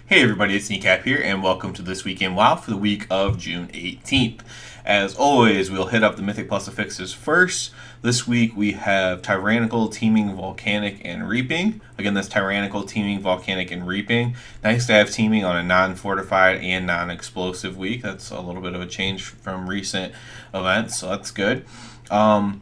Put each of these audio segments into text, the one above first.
Hey everybody, it's Kneecap here, and welcome to This Week in WoW for the week of June 18th. As always, we'll hit up the Mythic Plus affixes first. This week we have Tyrannical, Teeming, Volcanic, and Reaping. Again, that's Tyrannical, Teeming, Volcanic, and Reaping. Nice to have Teeming on a non-fortified and non-explosive week. That's a little bit of a change from recent events, so that's good. Other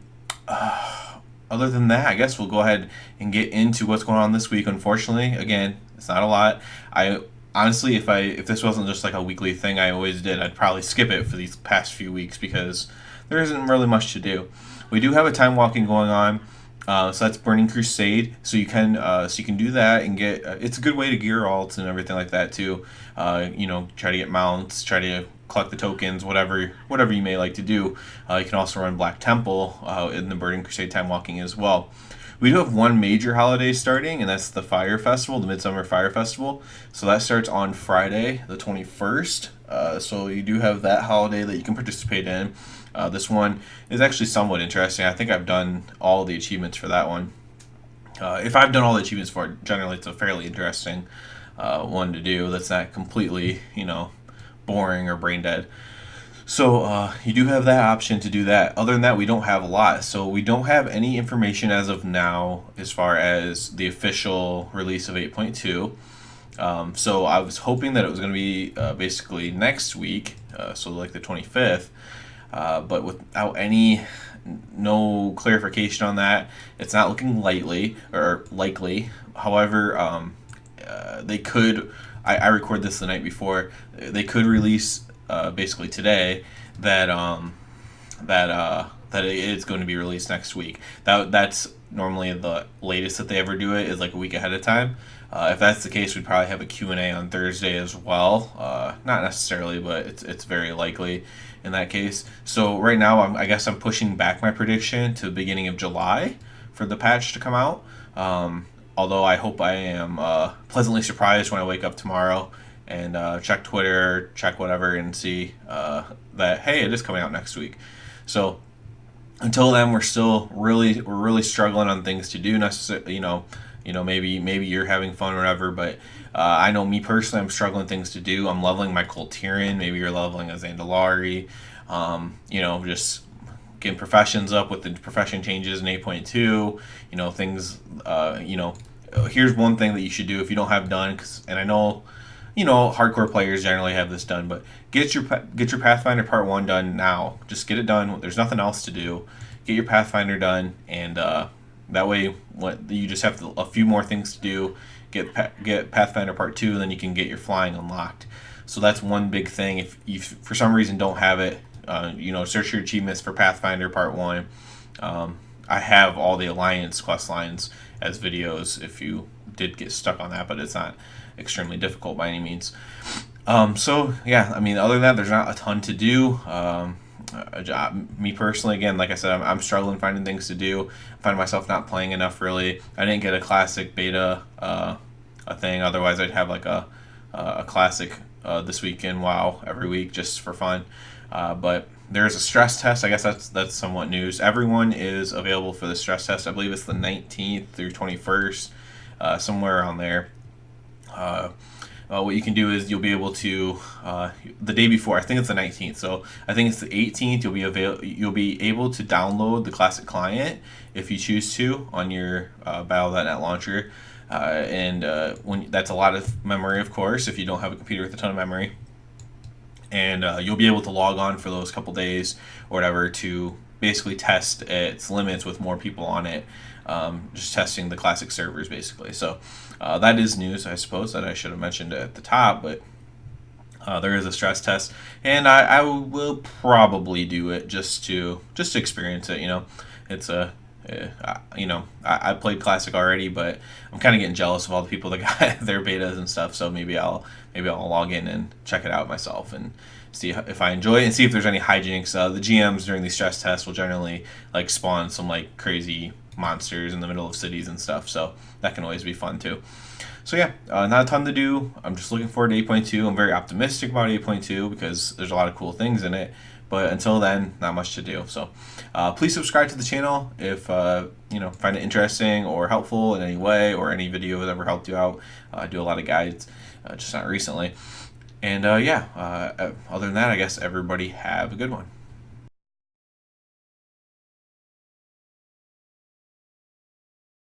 than that, I guess we'll go ahead and get into what's going on this week. Unfortunately, again, it's not a lot. I honestly, if this wasn't just like a weekly thing I always did, I'd probably skip it for these past few weeks because there isn't really much to do. We do have a time walking going on, so that's Burning Crusade. So you can do that and get. It's a good way to gear alts and everything like that too. Try to get mounts, try to collect the tokens, whatever you may like to do. You can also run Black Temple in the Burning Crusade time walking as well. We do have one major holiday starting, and that's the Fire Festival, the Midsummer Fire Festival. So that starts on Friday, the 21st. So you do have that holiday that you can participate in. This one is actually somewhat interesting. I think I've done all the achievements for that one. If I've done all the achievements for it, generally it's a fairly interesting one to do. That's not completely, boring or brain dead. So you do have that option to do that. Other than that, we don't have a lot. So we don't have any information as of now as far as the official release of 8.2. So I was hoping that it was going to be basically next week, so like the 25th. But without no clarification on that, it's not looking likely. However, they could. I record this the night before. They could release basically today that it's going to be released next week. That's normally the latest that they ever do it is like a week ahead of time. If that's the case, we'd probably have a Q&A on Thursday as well. Not necessarily, but it's very likely in that case. So right now, I guess I'm pushing back my prediction to the beginning of July for the patch to come out. Although I hope I am pleasantly surprised when I wake up tomorrow and check Twitter, check whatever, and see that hey, it is coming out next week. So until then, we're really struggling on things to do. Necessarily, maybe you're having fun or whatever, but I know me personally, I'm struggling things to do. I'm leveling my Coltirian. Maybe you're leveling a Zandalari. Just getting professions up with the profession changes in 8.2. Things. Here's one thing that you should do if you don't have done, and I know. Hardcore players generally have this done, but get your Pathfinder Part 1 done now. Just get it done. There's nothing else to do. Get your Pathfinder done, and that way you just have a few more things to do. Get Pathfinder Part 2, and then you can get your flying unlocked. So that's one big thing. If you, for some reason, don't have it, search your achievements for Pathfinder Part 1. I have all the Alliance quest lines as videos if you did get stuck on that, but it's not extremely difficult by any means. Other than that, there's not a ton to do. Me personally, again, like I said, I'm struggling finding things to do. I find myself not playing enough, really. I didn't get a classic beta a thing. Otherwise, I'd have like a classic this week in WoW every week just for fun. But there's a stress test. I guess that's somewhat news. Everyone is available for the stress test. I believe it's the 19th through 21st, somewhere around there. What you can do is you'll be able to the day before. I think it's the 19th, so I think it's the 18th. You'll be able to download the classic client if you choose to on your Battle.net launcher, when that's a lot of memory, of course, if you don't have a computer with a ton of memory. And you'll be able to log on for those couple days or whatever to basically test its limits with more people on it. Just testing the classic servers, basically. So that is news, I suppose, that I should have mentioned at the top. But there is a stress test, and I will probably do it just to experience it. It's I played classic already, but I'm kind of getting jealous of all the people that got their betas and stuff. So maybe I'll log in and check it out myself and see if I enjoy it and see if there's any hijinks. The GMs during these stress tests will generally spawn some crazy monsters in the middle of cities and stuff, so that can always be fun too. So yeah, not a ton to do. I'm just looking forward to 8.2. I'm very optimistic about 8.2 because there's a lot of cool things in it, but until then, not much to do. So please subscribe to the channel if find it interesting or helpful in any way, or any video has ever helped you out. I do a lot of guides just not recently. And other than that, I guess everybody have a good one.